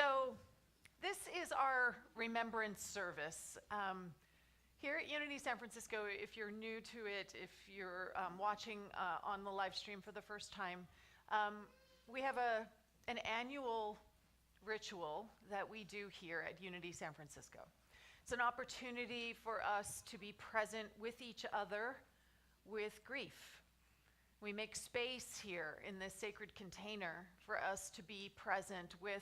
So this is our remembrance service. Here at Unity San Francisco, if you're new to it, if you're watching on the live stream for the first time, we have an annual ritual that we do here at Unity San Francisco. It's an opportunity for us to be present with each other with grief. We make space here in this sacred container for us to be present with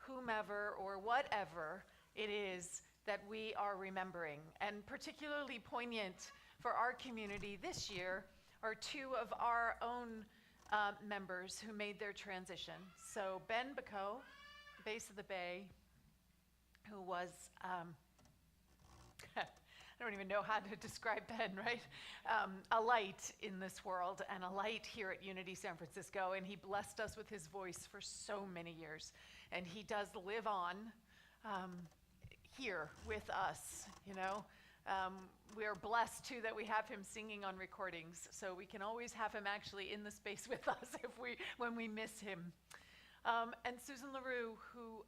whomever or whatever it is that we are remembering. And particularly poignant for our community this year are two of our own members who made their transition. So Ben Bacot, base of the Bay, who was, I don't even know how to describe Ben, right? A light in this world and a light here at Unity San Francisco, and he blessed us with his voice for so many years. And he does live on here with us, you know. We are blessed too that we have him singing on recordings, so we can always have him actually in the space with us when we miss him. And Susan LaRue, who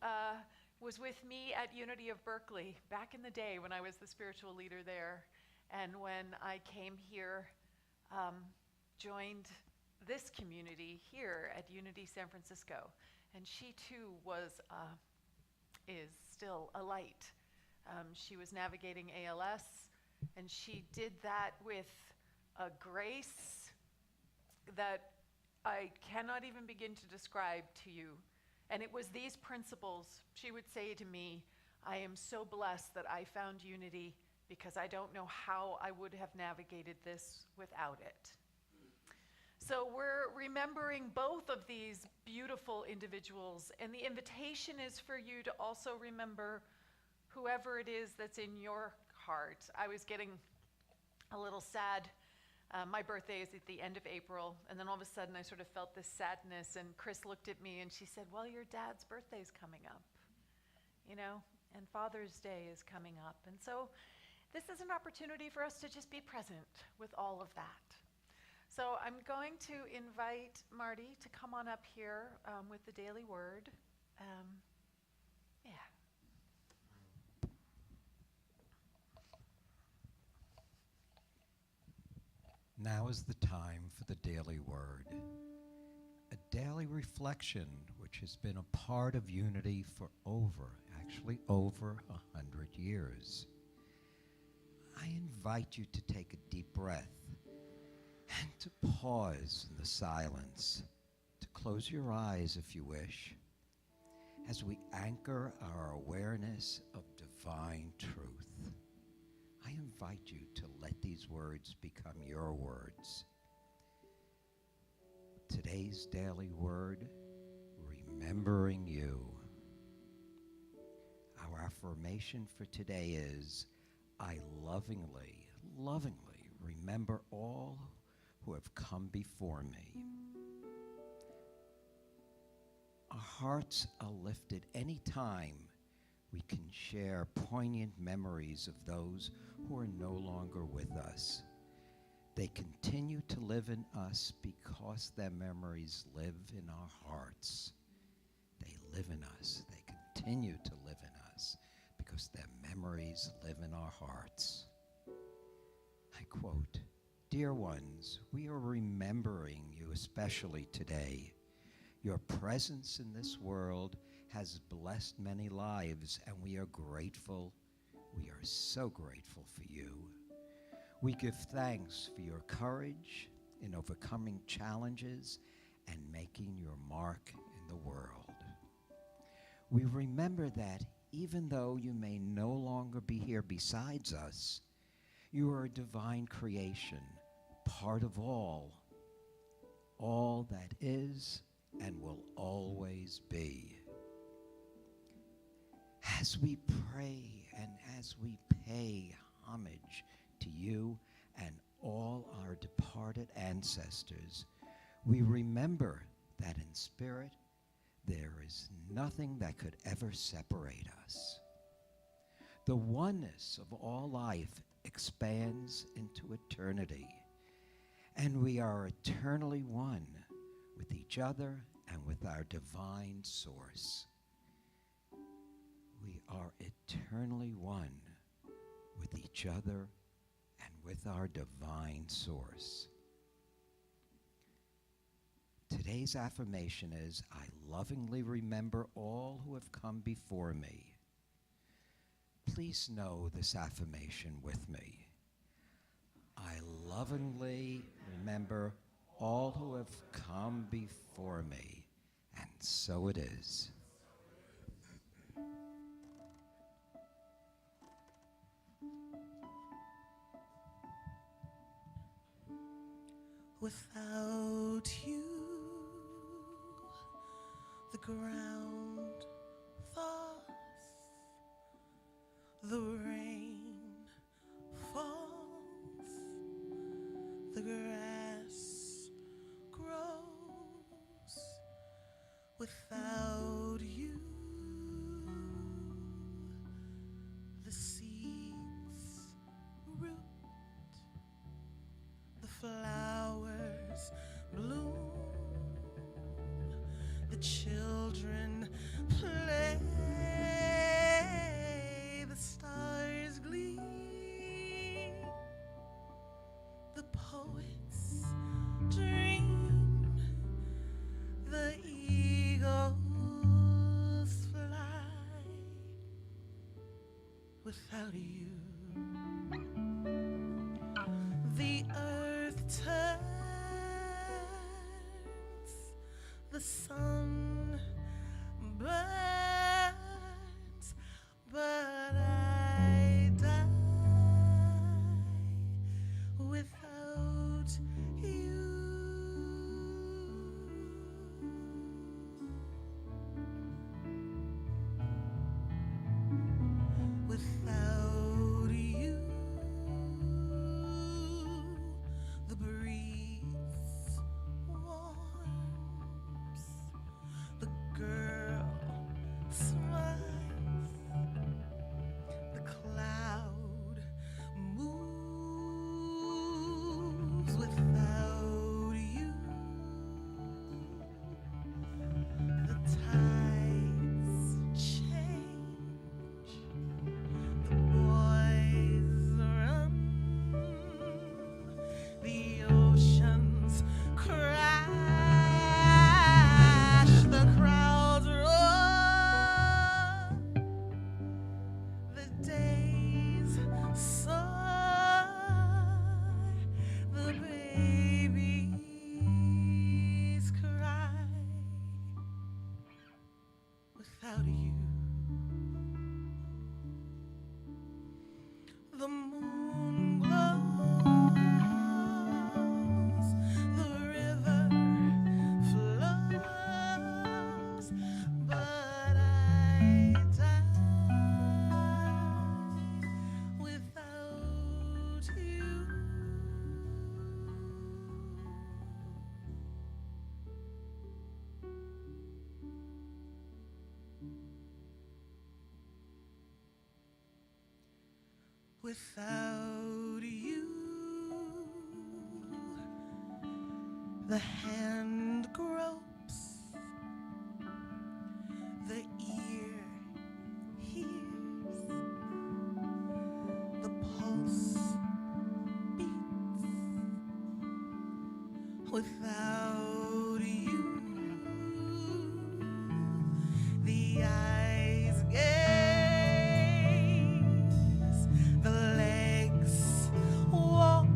was with me at Unity of Berkeley back in the day when I was the spiritual leader there, and when I came here, joined this community here at Unity San Francisco. And she too is still a light. She was navigating ALS, and she did that with a grace that I cannot even begin to describe to you. And it was these principles. She would say to me, I am so blessed that I found Unity because I don't know how I would have navigated this without it. So we're remembering both of these beautiful individuals, and the invitation is for you to also remember whoever it is that's in your heart. I was getting a little sad. My birthday is at the end of April, and then all of a sudden I sort of felt this sadness, and Chris looked at me and she said, well, your dad's birthday's coming up, you know, and Father's Day is coming up. And so this is an opportunity for us to just be present with all of that. So I'm going to invite Marty to come on up here with the daily word. Yeah. Now is the time for the daily word, a daily reflection which has been a part of Unity for over 100 years. I invite you to take a deep breath and to pause in the silence, to close your eyes if you wish, as we anchor our awareness of divine truth. I invite you to let these words become your words. Today's daily word, remembering you. Our affirmation for today is, I lovingly remember all who have come before me. Our hearts are lifted any time we can share poignant memories of those who are no longer with us. They continue to live in us because their memories live in our hearts. They live in us. They continue to live in us because their memories live in our hearts. I quote, "Dear ones, we are remembering you especially today. Your presence in this world has blessed many lives, and we are grateful. We are so grateful for you. We give thanks for your courage in overcoming challenges and making your mark in the world. We remember that even though you may no longer be here besides us, you are a divine creation, part of all that is and will always be. As we pray and as we pay homage to you and all our departed ancestors, we remember that in spirit there is nothing that could ever separate us. The oneness of all life expands into eternity, and we are eternally one with each other and with our divine source. we are eternally one with each other and with our divine source. Today's affirmation is, I lovingly remember all who have come before me. Please know this affirmation with me. I lovingly remember all who have come before me, and so it is. Without you, the ground thaws, the rain falls, the grass grows. Without you, the seeds root, the flowers bloom, the children play, the stars gleam, the poets dream, the eagles fly. Without you, the earth turns, the sun burns, but I die without you. Without you, the breeze warms, the girl smiles, the cloud moves. Without you, the tides change, the boys run, the oceans crash, the crowds roar, the days sigh, the babies cry. Without you, the moon glows, the river flows, but I die without you. Without you, the hand gropes, the ear hears, the pulse beats. Without you, the eyes gaze, the legs walk,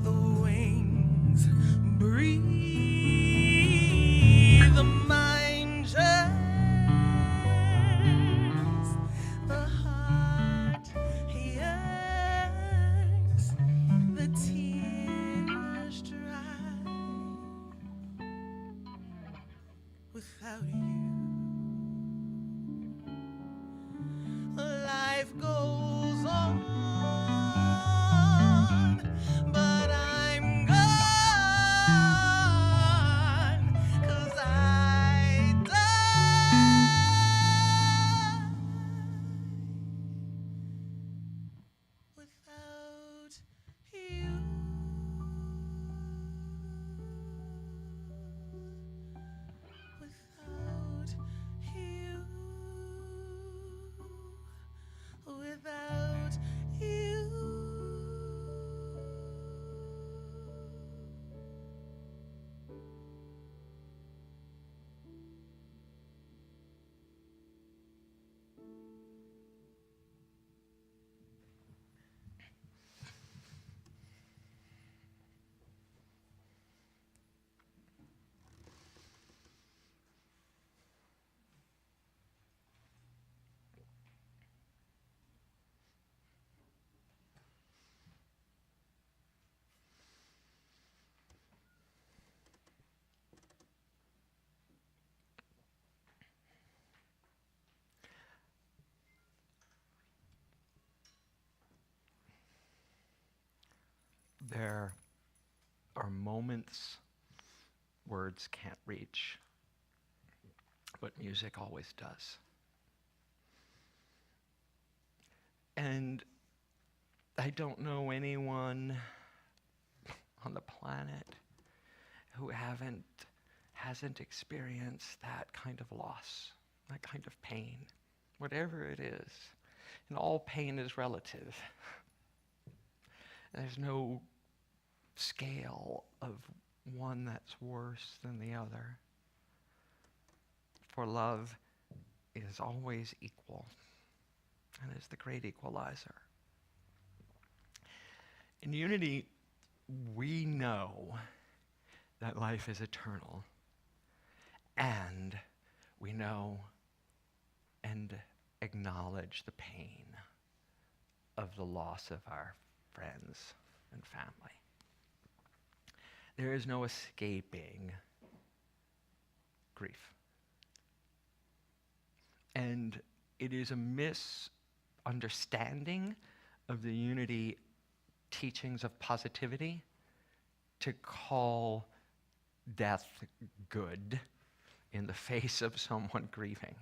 the wings breathe, the mind yearns, the heart yearns, the tears dry. Without you, life goes on, but I'm gone, 'cause I die without you. Without you. There are moments words can't reach, but music always does. And I don't know anyone on the planet who hasn't experienced that kind of loss, that kind of pain, whatever it is. And all pain is relative. There's no scale of one that's worse than the other. For love is always equal and is the great equalizer. In unity, we know that life is eternal, and we know and acknowledge the pain of the loss of our friends and family. There is no escaping grief. And it is a misunderstanding of the unity teachings of positivity to call death good in the face of someone grieving.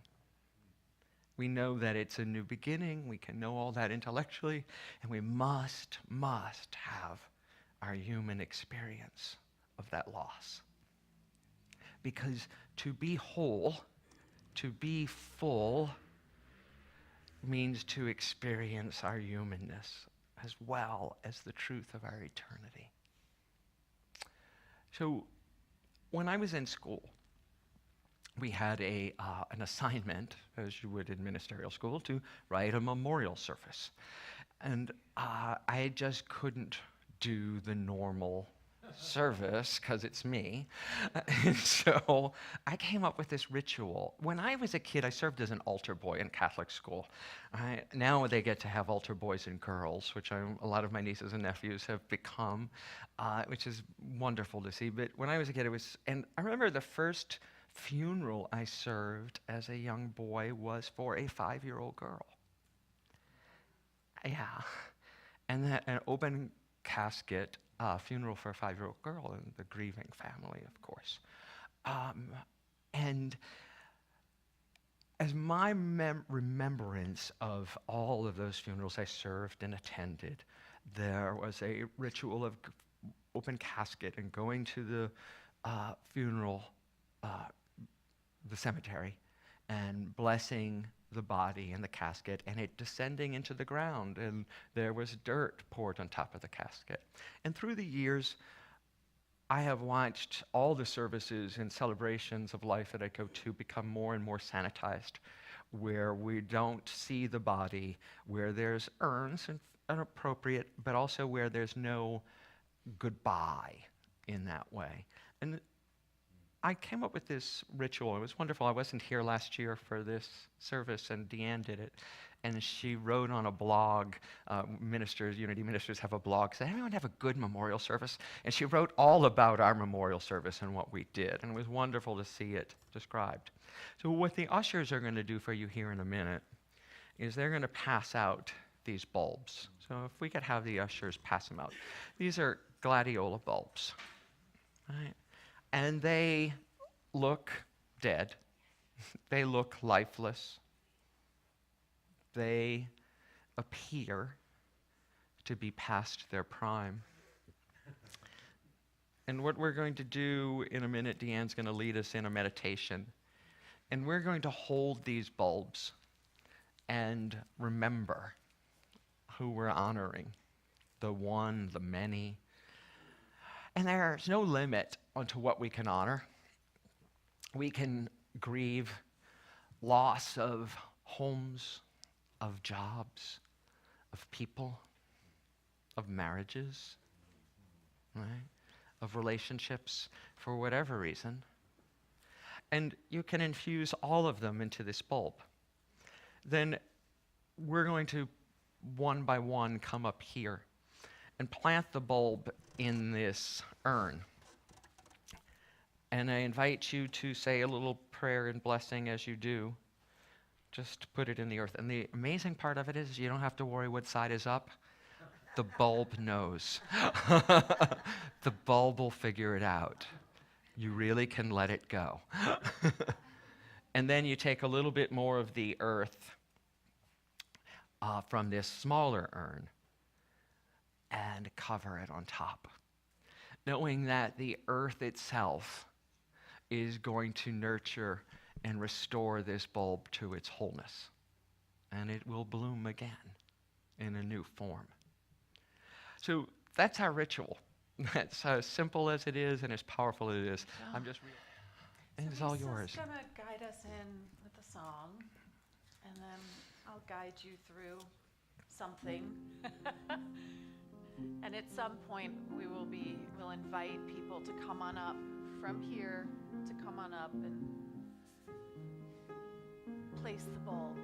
We know that it's a new beginning. We can know all that intellectually, and we must have our human experience of that loss. Because to be whole, to be full, means to experience our humanness as well as the truth of our eternity. So, when I was in school, we had an assignment, as you would in ministerial school, to write a memorial service. And I just couldn't do the normal service because it's me. And so I came up with this ritual. When I was a kid, I served as an altar boy in Catholic school. Now they get to have altar boys and girls, which a lot of my nieces and nephews have become, which is wonderful to see. But when I was a kid, and I remember the first funeral I served as a young boy was for a 5-year-old girl. Yeah. And an open casket funeral for a 5-year-old girl and the grieving family, of course. And as my remembrance of all of those funerals I served and attended, there was a ritual of open casket and going to the funeral, the cemetery, and blessing the body and the casket, and it descending into the ground, and there was dirt poured on top of the casket. And through the years, I have watched all the services and celebrations of life that I go to become more and more sanitized, where we don't see the body, where there's urns and appropriate, but also where there's no goodbye in that way. And I came up with this ritual. It was wonderful. I wasn't here last year for this service, and DeeAnn did it. And she wrote on a blog, Unity ministers have a blog, said, everyone have a good memorial service? And she wrote all about our memorial service and what we did. And it was wonderful to see it described. So what the ushers are going to do for you here in a minute is they're going to pass out these bulbs. So if we could have the ushers pass them out. These are gladiola bulbs, right? And they look dead. They look lifeless. They appear to be past their prime. And what we're going to do in a minute, DeeAnn's going to lead us in a meditation. And we're going to hold these bulbs and remember who we're honoring, the one, the many. And there's no limit onto what we can honor. We can grieve loss of homes, of jobs, of people, of marriages, right? Of relationships, for whatever reason. And you can infuse all of them into this bulb. Then we're going to, one by one, come up here and plant the bulb in this urn. And I invite you to say a little prayer and blessing as you do. Just put it in the earth. And the amazing part of it is you don't have to worry what side is up. The bulb knows. The bulb will figure it out. You really can let it go. And then you take a little bit more of the earth from this smaller urn and cover it on top, knowing that the earth itself is going to nurture and restore this bulb to its wholeness. And it will bloom again in a new form. So that's our ritual. That's as simple as it is and as powerful as it is. I'm just and it's all yours. Misa's going to guide us in with a song, and then I'll guide you through something. And at some point, we'll invite people to come on up from here, to come on up and place the bulb.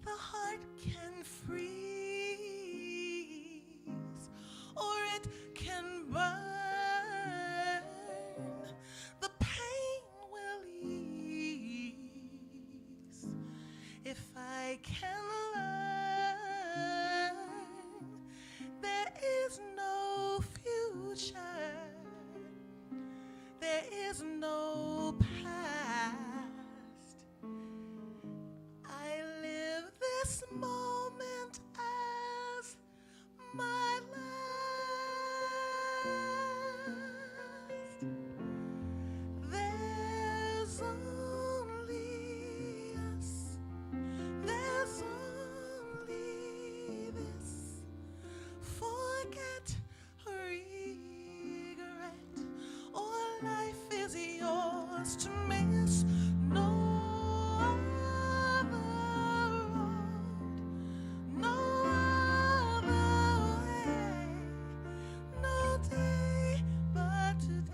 The heart can freeze, or it can burn. The pain will ease if I can learn. There is no future, there is no past. I live this moment as my last. There's only us, there's only this. Forget, regret, or life is yours to miss. No other road, no other way, no day but today.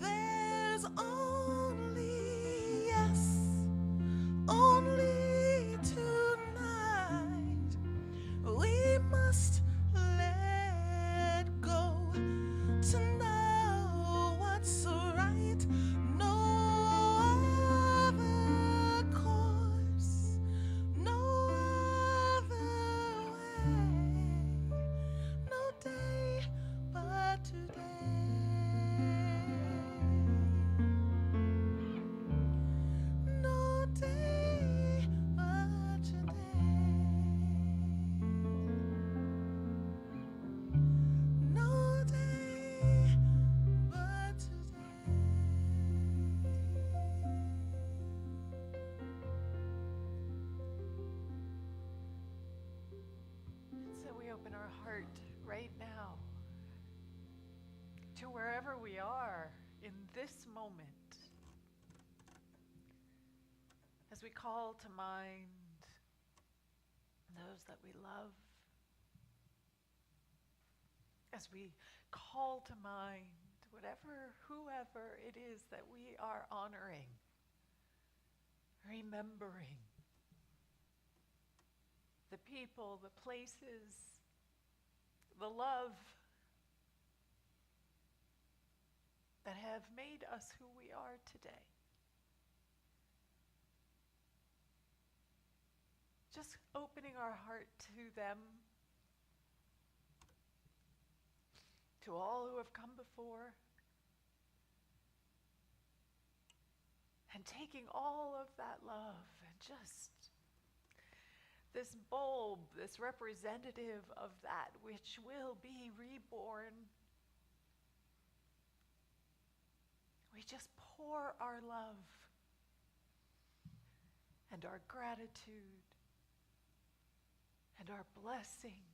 There's only yes, only tonight. We must let go to know what's right. No other course, no other way, no day but today. No day but today. No day but today. So we open our heart right now to wherever we are in this moment, as we call to mind those that we love, as we call to mind whoever it is that we are honoring, remembering the people, the places, the love that have made us who we are today. Just opening our heart to them, to all who have come before, and taking all of that love and just this bulb, this representative of that which will be reborn. We just pour our love and our gratitude and our blessing,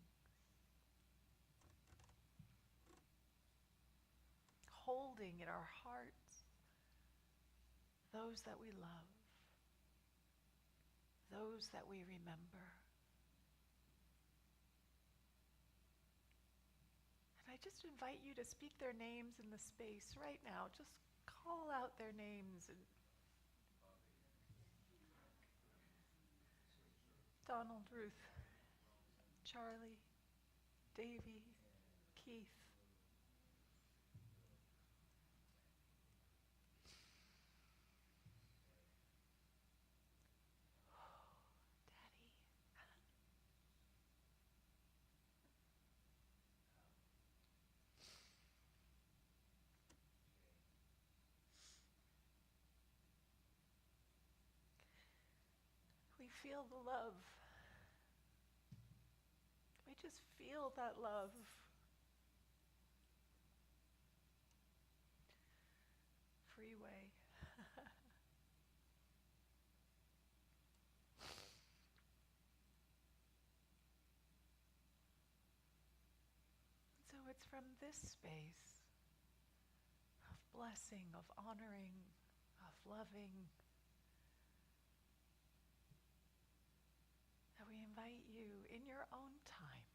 holding in our hearts those that we love, those that we remember. And I just invite you to speak their names in the space right now. Just call out their names. And Donald, Ruth, Charlie, Davy, Keith. Daddy. We feel the love. We just feel that love. Freeway. So it's from this space of blessing, of honoring, of loving, that we invite you in your own time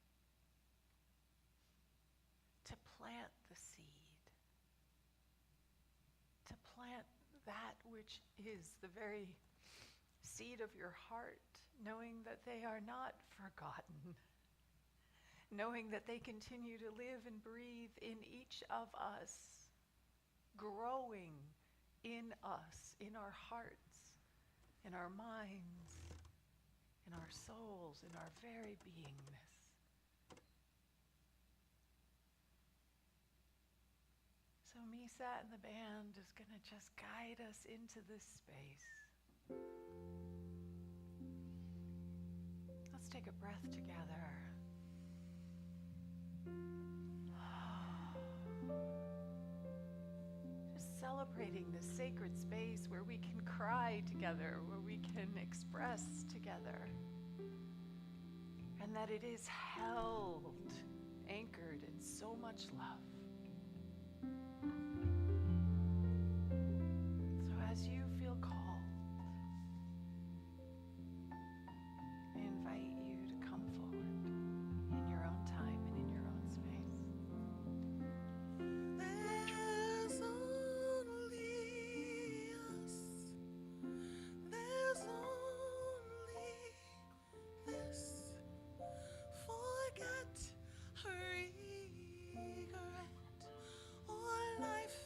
to plant the seed, to plant that which is the very seed of your heart, knowing that they are not forgotten, knowing that they continue to live and breathe in each of us, growing in us, in our hearts, in our minds, in our souls, in our very beingness. So Misa and the band is going to just guide us into this space. Let's take a breath together. Just celebrating this sacred space where we can cry together, where we can express together, and that it is held, anchored in so much love. So as you feel called, I invite you to come forward in your own time and in your own space. There's only us. There's only this. Forget regret. Or life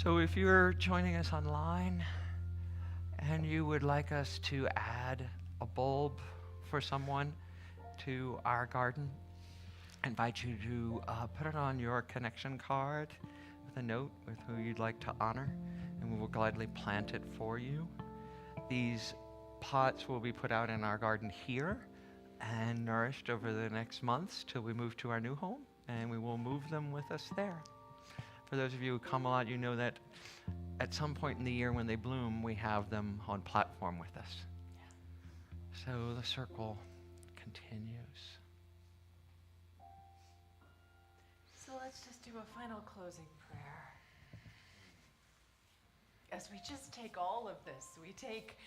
So if you're joining us online and you would like us to add a bulb for someone to our garden, I invite you to put it on your connection card with a note with who you'd like to honor, and we will gladly plant it for you. These pots will be put out in our garden here and nourished over the next months till we move to our new home, and we will move them with us there. For those of you who come a lot, you know that at some point in the year when they bloom, we have them on platform with us. So the circle continues. So let's just do a final closing prayer. As we just take all of this, we take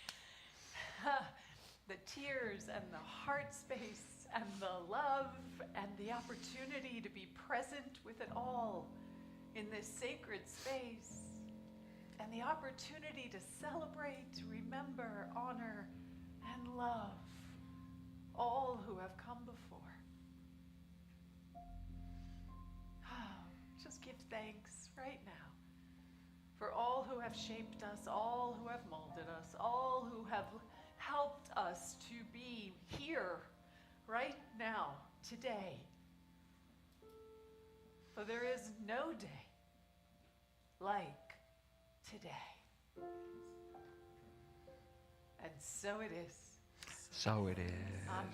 the tears and the heart space and the love and the opportunity to be present with it all in this sacred space, and the opportunity to celebrate, remember, honor, and love all who have come before. Just give thanks right now for all who have shaped us, all who have molded us, all who have helped us to be here right now, today. For there is no day like today. And so it is. So it is. Amen.